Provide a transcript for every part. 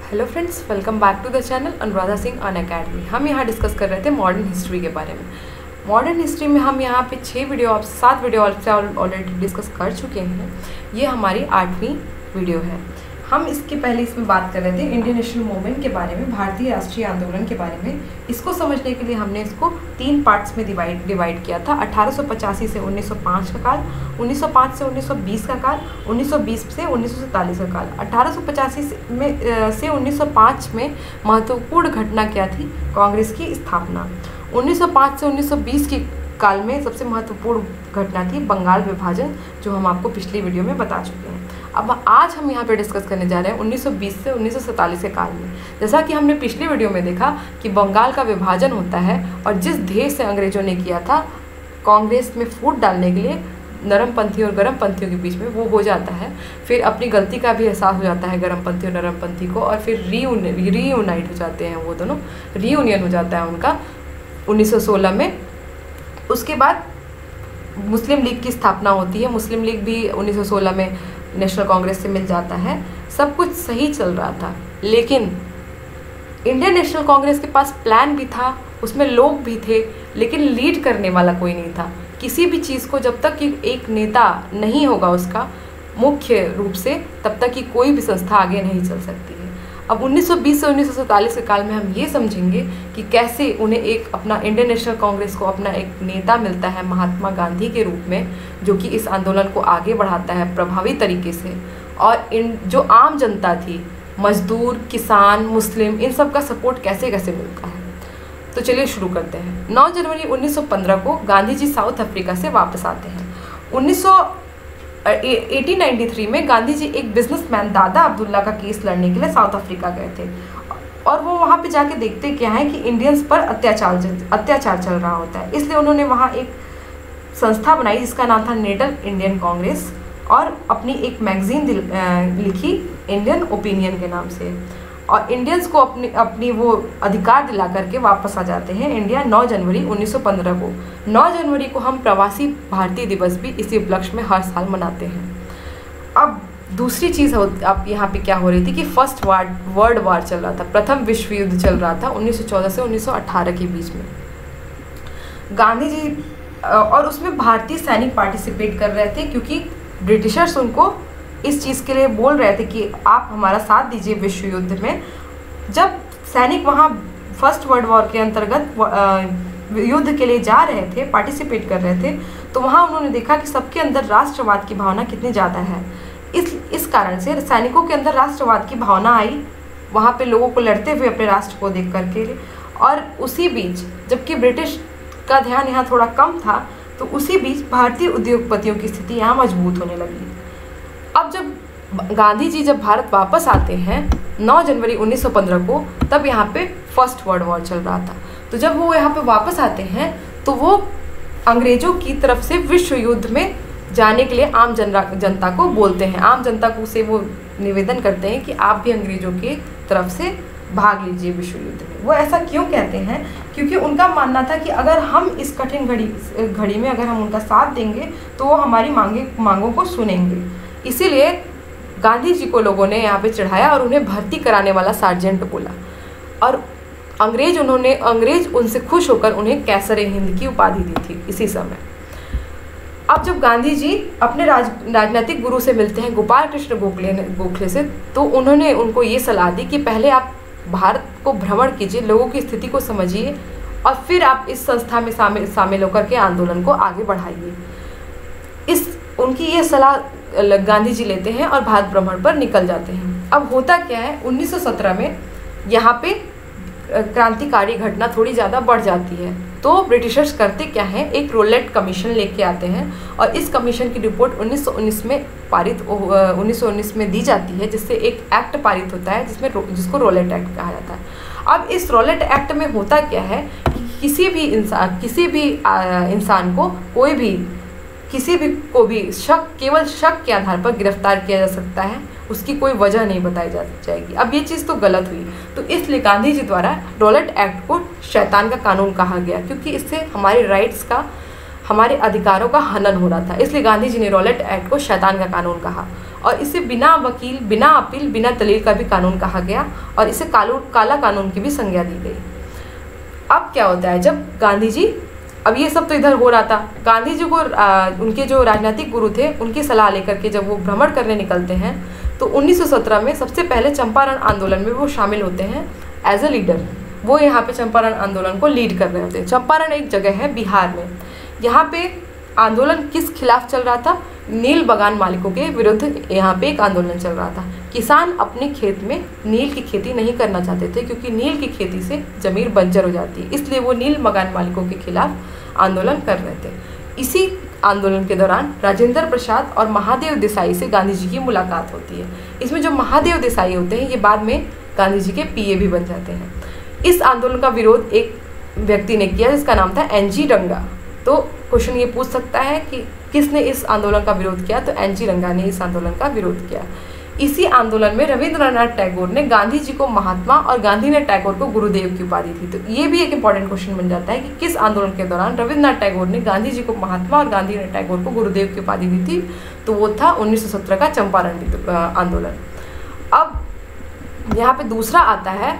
Hello friends, welcome back to the channel Anuradha Singh Unacademy. हम यहाँ discuss कर रहे थे मॉडर्न हिस्ट्री के बारे में। मॉडर्न हिस्ट्री में हम यहाँ पे 7 वीडियो आपसे ऑलरेडी डिस्कस कर चुके हैं। ये हमारी 8वीं वीडियो है। हम इसके पहले इसमें बात कर रहे थे इंडियन नेशनल मूवमेंट के बारे में, भारतीय राष्ट्रीय आंदोलन के बारे में। इसको समझने के लिए हमने इसको 3 पार्ट्स में डिवाइड किया था। 1885 से 1905 का काल, 1905 से 1920 का काल, 1920 से 1947 का काल। 1885 से 1905 में महत्वपूर्ण घटना क्या थी? कांग्रेस की स्थापना। 1905 से 1920 की काल में सबसे महत्वपूर्ण घटना थी बंगाल विभाजन, जो हम आपको पिछली वीडियो में बता चुके हैं। अब आज हम यहाँ पे डिस्कस करने जा रहे हैं 1920 से 1947 के काल में। जैसा कि हमने पिछली वीडियो में देखा कि बंगाल का विभाजन होता है और जिस ध्येय से अंग्रेजों ने किया था कांग्रेस में फूट डालने के लिए नरमपंथी और गर्मपंथियों के बीच में, वो हो जाता है। फिर अपनी गलती का भी एहसास हो जाता है गर्मपंथी और नरमपंथी को, और फिर रीयूनाइट हो जाते हैं, वो दोनों रीयूनियन हो जाता है उनका 1916 में। उसके बाद मुस्लिम लीग की स्थापना होती है। मुस्लिम लीग भी 1916 में नेशनल कांग्रेस से मिल जाता है। सब कुछ सही चल रहा था, लेकिन इंडियन नेशनल कांग्रेस के पास प्लान भी था, उसमें लोग भी थे, लेकिन लीड करने वाला कोई नहीं था। किसी भी चीज़ को जब तक कि एक नेता नहीं होगा उसका मुख्य रूप से, तब तक कि कोई भी संस्था आगे नहीं चल सकती है। अब 1920 से 1947 के काल में हम ये समझेंगे कि कैसे उन्हें एक अपना इंडियन नेशनल कांग्रेस को अपना एक नेता मिलता है महात्मा गांधी के रूप में, जो कि इस आंदोलन को आगे बढ़ाता है प्रभावी तरीके से। और जो आम जनता थी, मजदूर, किसान, मुस्लिम, इन सब का सपोर्ट कैसे कैसे मिलता है। तो चलिए शुरू करते हैं। 9 जनवरी 1915 को गांधी जी साउथ अफ्रीका से वापस आते हैं। 1893 में गांधी जी एक बिजनेसमैन दादा अब्दुल्ला का केस लड़ने के लिए साउथ अफ्रीका गए थे, और वो वहाँ पे जाके देखते क्या है कि इंडियंस पर अत्याचार चल रहा होता है। इसलिए उन्होंने वहाँ एक संस्था बनाई जिसका नाम था नेडल इंडियन कांग्रेस, और अपनी एक मैगजीन लिखी इंडियन ओपिनियन के नाम से। और इंडियंस को अपनी वो अधिकार दिला करके वापस आ जाते हैं इंडिया 9 जनवरी 1915 को। 9 जनवरी को हम प्रवासी भारतीय दिवस भी इसी उपलक्ष्य में हर साल मनाते हैं। अब दूसरी चीज़ अब यहाँ पे क्या हो रही थी कि फर्स्ट वर्ल्ड वार चल रहा था, प्रथम विश्व युद्ध चल रहा था 1914 से 1918 के बीच में। गांधी जी और उसमें भारतीय सैनिक पार्टिसिपेट कर रहे थे, क्योंकि ब्रिटिशर्स उनको इस चीज़ के लिए बोल रहे थे कि आप हमारा साथ दीजिए विश्व युद्ध में। जब सैनिक वहाँ फर्स्ट वर्ल्ड वॉर के अंतर्गत युद्ध के लिए जा रहे थे, पार्टिसिपेट कर रहे थे, तो वहाँ उन्होंने देखा कि सबके अंदर राष्ट्रवाद की भावना कितनी ज़्यादा है। इस कारण से सैनिकों के अंदर राष्ट्रवाद की भावना आई, वहाँ पे लोगों को लड़ते हुए अपने राष्ट्र को देख करके। और उसी बीच जबकि ब्रिटिश का ध्यान यहाँ थोड़ा कम था, तो उसी बीच भारतीय उद्योगपतियों की स्थिति यहाँ मजबूत होने लगी। अब जब गांधी जी जब भारत वापस आते हैं 9 जनवरी 1915 को, तब यहाँ पे फर्स्ट वर्ल्ड वॉर चल रहा था। तो जब वो यहाँ पे वापस आते हैं, तो वो अंग्रेजों की तरफ से विश्व युद्ध में जाने के लिए आम जनता को बोलते हैं। आम जनता को से वो निवेदन करते हैं कि आप भी अंग्रेजों की तरफ से भाग लीजिए विश्व युद्ध में। वो ऐसा क्यों कहते हैं? क्योंकि उनका मानना था कि अगर हम इस कठिन घड़ी में अगर हम उनका साथ देंगे, तो वो हमारी मांगों को सुनेंगे। इसीलिए गांधी जी को लोगों ने यहाँ पे चढ़ाया और उन्हें भर्ती कराने वाला सार्जेंट बोला। और अंग्रेज उनसे खुश होकर उन्हें कैसर हिंद की उपाधि दी थी इसी समय। अब जब गांधी जी अपने राजनीतिक गुरु से मिलते हैं गोपाल कृष्ण गोखले से, तो उन्होंने उनको ये सलाह दी कि पहले आप भारत को भ्रमण कीजिए, लोगों की स्थिति को समझिए, और फिर आप इस संस्था में शामिल होकर के आंदोलन को आगे बढ़ाइए। उनकी ये सलाह गांधी जी लेते हैं और भारत भ्रमण पर निकल जाते हैं। अब होता क्या है, 1917 में यहाँ पे क्रांतिकारी घटना थोड़ी ज़्यादा बढ़ जाती है। तो ब्रिटिशर्स करते क्या है, एक रोलेट कमीशन लेके आते हैं, और इस कमीशन की रिपोर्ट 1919 में दी जाती है, जिससे एक एक्ट पारित होता है जिसको रोलेट एक्ट कहा जाता है। अब इस रोलेट एक्ट में होता क्या है कि किसी भी इंसान को को भी केवल शक के आधार पर गिरफ्तार किया जा सकता है, उसकी कोई वजह नहीं बताई जाएगी। अब ये चीज़ तो गलत हुई, तो इसलिए गांधी जी द्वारा रोलेट एक्ट को शैतान का कानून कहा गया, क्योंकि इससे हमारे राइट्स का, हमारे अधिकारों का हनन हो रहा था। इसलिए गांधी जी ने रोलेट एक्ट को शैतान का कानून कहा। और इसे बिना वकील, बिना अपील, बिना दलील का भी कानून कहा गया और इसे काला कानून की भी संज्ञा दी गई। अब क्या होता है, जब गांधी जी, अब ये सब तो इधर हो रहा था, गांधी जी को उनके जो राजनीतिक गुरु थे उनकी सलाह लेकर के जब वो भ्रमण करने निकलते हैं तो 1917 में सबसे पहले चंपारण आंदोलन में वो शामिल होते हैं एज अ लीडर। वो यहाँ पे चंपारण आंदोलन को लीड कर रहे होते हैं। चंपारण एक जगह है बिहार में। यहाँ पे आंदोलन किस खिलाफ चल रहा था? नील बगान मालिकों के विरुद्ध यहाँ पे एक आंदोलन चल रहा था। किसान अपने खेत में नील की खेती नहीं करना चाहते थे क्योंकि नील की खेती से ज़मीन बंजर हो जाती है, इसलिए वो नील बगान मालिकों के खिलाफ आंदोलन कर रहे थे। इसी आंदोलन के दौरान राजेंद्र प्रसाद और महादेव देसाई से गांधी जी की मुलाकात होती है। इसमें जो महादेव देसाई होते हैं ये बाद में गांधी जी के पीए भी बन जाते हैं। इस आंदोलन का विरोध एक व्यक्ति ने किया जिसका नाम था एनजी रंगा। तो क्वेश्चन ये पूछ सकता है कि किसने इस आंदोलन का विरोध किया? तो एनजी रंगा ने इस आंदोलन का विरोध किया। इसी आंदोलन में रविंद्रनाथ टैगोर ने गांधी जी को महात्मा और गांधी ने टैगोर को गुरुदेव की उपाधि दी। तो ये भी एक इंपॉर्टेंट क्वेश्चन बन जाता है कि किस आंदोलन के दौरान रविंद्रनाथ टैगोर ने गांधी जी को महात्मा और गांधी ने टैगोर को गुरुदेव की उपाधि दी थी? तो वो था 1917 का चंपारण आंदोलन। अब यहाँ पे दूसरा आता है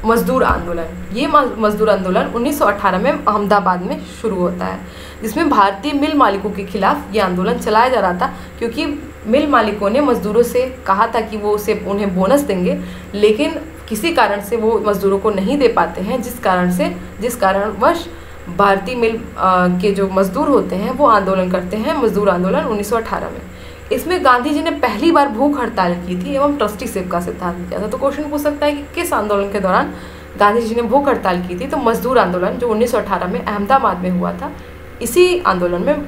मजदूर आंदोलन। ये मजदूर आंदोलन 1918 में अहमदाबाद में शुरू होता है, जिसमें भारतीय मिल मालिकों के खिलाफ ये आंदोलन चलाया जा रहा था क्योंकि मिल मालिकों ने मजदूरों से कहा था कि वो उन्हें बोनस देंगे, लेकिन किसी कारण से वो मजदूरों को नहीं दे पाते हैं, जिस कारणवश भारतीय मिल के जो मजदूर होते हैं वो आंदोलन करते हैं, मजदूर आंदोलन 1918 में। इसमें गांधी जी ने पहली बार भूख हड़ताल की थी एवं ट्रस्टीशिप का सिद्धांत किया था। तो क्वेश्चन पूछ सकता है कि किस आंदोलन के दौरान गांधी जी ने भूख हड़ताल की थी? तो मजदूर आंदोलन जो 1918 में अहमदाबाद में हुआ था, इसी आंदोलन में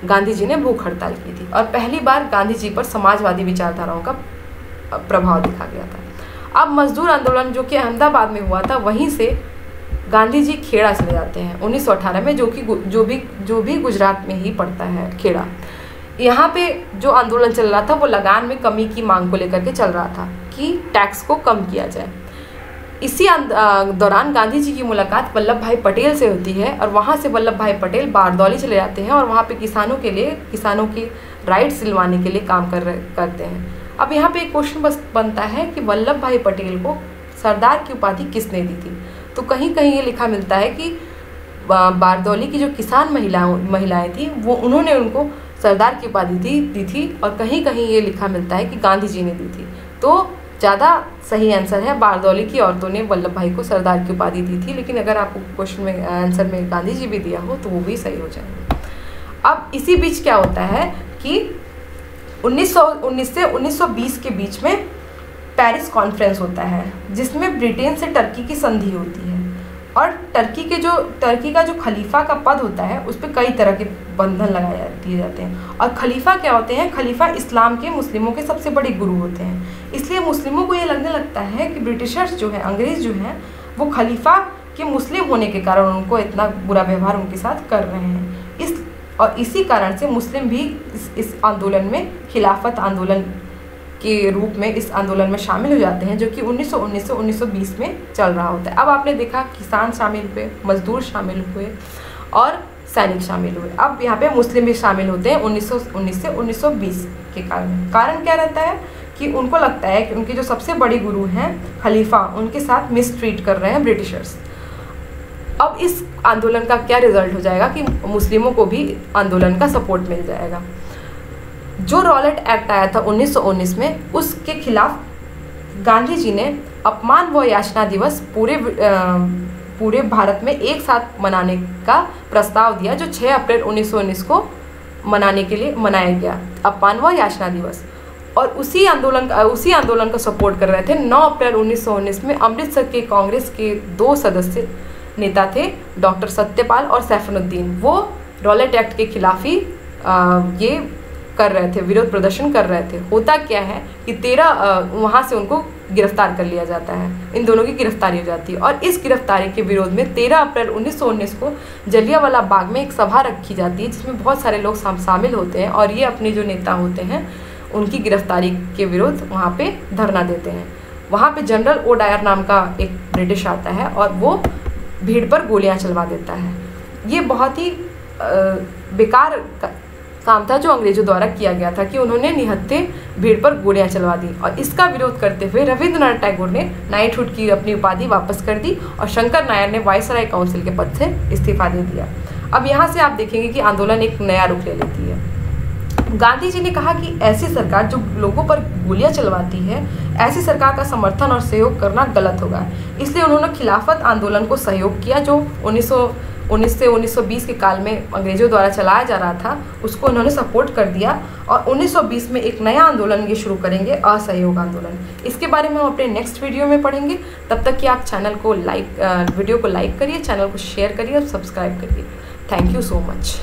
गांधी जी ने भूख हड़ताल की थी और पहली बार गांधी जी पर समाजवादी विचारधाराओं का प्रभाव देखा गया था। अब मजदूर आंदोलन जो कि अहमदाबाद में हुआ था, वहीं से गांधी जी खेड़ा चले जाते हैं 1918 में, जो भी गुजरात में ही पड़ता है खेड़ा। यहाँ पे जो आंदोलन चल रहा था वो लगान में कमी की मांग को लेकर के चल रहा था कि टैक्स को कम किया जाए। इसी दौरान गांधी जी की मुलाकात वल्लभ भाई पटेल से होती है और वहाँ से वल्लभ भाई पटेल बारदौली चले जाते हैं और वहाँ पे किसानों के राइट्स दिलवाने के लिए काम करते हैं। अब यहाँ पे एक क्वेश्चन बनता है कि वल्लभ भाई पटेल को सरदार की उपाधि किसने दी थी? तो कहीं कहीं ये लिखा मिलता है कि बारदौली की जो किसान महिलाएं थी वो उन्होंने उनको सरदार की उपाधि दी थी और कहीं कहीं ये लिखा मिलता है कि गांधी जी ने दी थी। तो ज़्यादा सही आंसर है बारदौली की औरतों ने वल्लभ भाई को सरदार की उपाधि दी थी, लेकिन अगर आपको क्वेश्चन में आंसर में गांधी जी भी दिया हो तो वो भी सही हो जाएगा। अब इसी बीच क्या होता है कि 1919 से 1920 के बीच में पेरिस कॉन्फ्रेंस होता है, जिसमें ब्रिटेन से टर्की की संधि होती है और टर्की का जो खलीफा का पद होता है उस पर कई तरह के बंधन दिए जाते हैं। और खलीफा क्या होते हैं? खलीफा इस्लाम के मुस्लिमों के सबसे बड़े गुरु होते हैं। इसलिए मुस्लिमों को ये लगने लगता है कि ब्रिटिशर्स जो हैं, अंग्रेज जो हैं, वो खलीफा के मुस्लिम होने के कारण उनको इतना बुरा व्यवहार उनके साथ कर रहे हैं। इसी कारण से मुस्लिम भी इस आंदोलन में, खिलाफत आंदोलन के रूप में इस आंदोलन में शामिल हो जाते हैं, जो कि 1919 से 1920 में चल रहा होता है। अब आपने देखा किसान शामिल हुए, मजदूर शामिल हुए और सैनिक शामिल हुए। अब यहाँ पे मुस्लिम भी शामिल होते हैं 1919 से 1920 के कारण क्या रहता है कि उनको लगता है कि उनके जो सबसे बड़े गुरु हैं खलीफा, उनके साथ मिसट्रीट कर रहे हैं ब्रिटिशर्स। अब इस आंदोलन का क्या रिजल्ट हो जाएगा कि मुस्लिमों को भी आंदोलन का सपोर्ट मिल जाएगा। जो रॉलेट एक्ट आया था 1919 में, उसके खिलाफ गांधी जी ने अपमान व याचना दिवस पूरे भारत में एक साथ मनाने का प्रस्ताव दिया, जो 6 अप्रैल 1919 को मनाने के लिए मनाया गया, अपमान व याचना दिवस। और उसी आंदोलन का सपोर्ट कर रहे थे 9 अप्रैल 1919 में अमृतसर के कांग्रेस के 2 सदस्य नेता थे, डॉक्टर सत्यपाल और सैफुद्दीन। वो रॉलेट एक्ट के खिलाफ ही ये कर रहे थे, विरोध प्रदर्शन कर रहे थे। होता क्या है कि 13 वहाँ से उनको गिरफ्तार कर लिया जाता है, इन दोनों की गिरफ्तारी हो जाती है। और इस गिरफ्तारी के विरोध में 13 अप्रैल 1919 को जलियांवाला बाग में एक सभा रखी जाती है, जिसमें बहुत सारे लोग शामिल होते हैं और ये अपने जो नेता होते हैं उनकी गिरफ्तारी के विरुद्ध वहाँ पे धरना देते हैं। वहाँ पे जनरल ओडायर नाम का एक ब्रिटिश आता है और वो भीड़ पर गोलियाँ चलवा देता है। ये बहुत ही बेकार काम था जो अंग्रेजों द्वारा किया गया था कि उन्होंने निहत्थे भीड़ पर गोलियां चलवा दी और इसका विरोध करते हुए रविंद्रनाथ टैगोर ने नाइटहुड की अपनी उपाधि वापस कर दी और शंकर नायर ने वायसराय काउंसिल के पद से इस्तीफा दे दिया। अब यहाँ से आप देखेंगे कि आंदोलन एक नया रुख ले लेती है। गांधी जी ने कहा कि ऐसी सरकार जो लोगों पर गोलियां चलवाती है, ऐसी सरकार का समर्थन और सहयोग करना गलत होगा। इसलिए उन्होंने खिलाफत आंदोलन को सहयोग किया, जो 1919 से 1920 के काल में अंग्रेजों द्वारा चलाया जा रहा था, उसको उन्होंने सपोर्ट कर दिया और 1920 में एक नया आंदोलन ये शुरू करेंगे, असहयोग आंदोलन। इसके बारे में हम अपने नेक्स्ट वीडियो में पढ़ेंगे। तब तक कि आप वीडियो को लाइक करिए, चैनल को शेयर करिए और सब्सक्राइब करिए। Thank you so much.